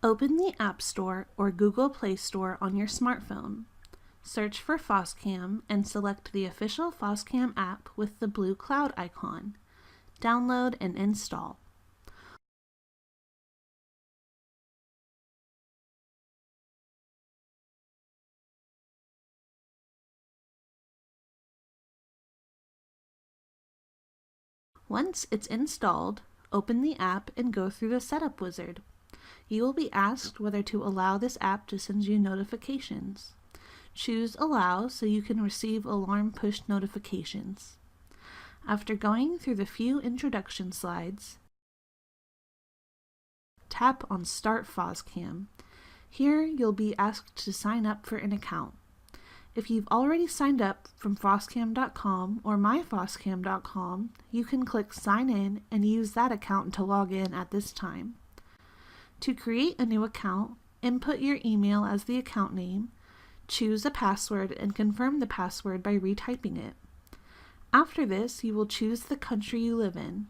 Open the App Store or Google Play Store on your smartphone. Search for Foscam and select the official Foscam app with the blue cloud icon. Download and install. Once it's installed, open the app and go through the setup wizard. You will be asked whether to allow this app to send you notifications. Choose Allow so you can receive alarm push notifications. After going through the few introduction slides, tap on Start Foscam. Here you'll be asked to sign up for an account. If you've already signed up from Foscam.com or myfoscam.com, you can click Sign In and use that account to log in at this time. To create a new account, input your email as the account name, choose a password and confirm the password by retyping it. After this, you will choose the country you live in.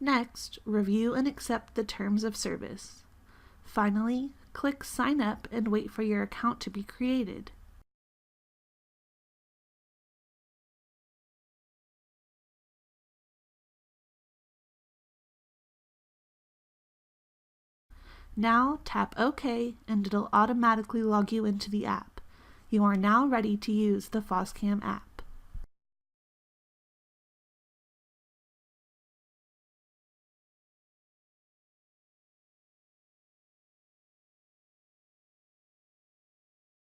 Next, review and accept the terms of service. Finally, click Sign Up and wait for your account to be created. Now tap OK and it'll automatically log you into the app. You are now ready to use the Foscam app.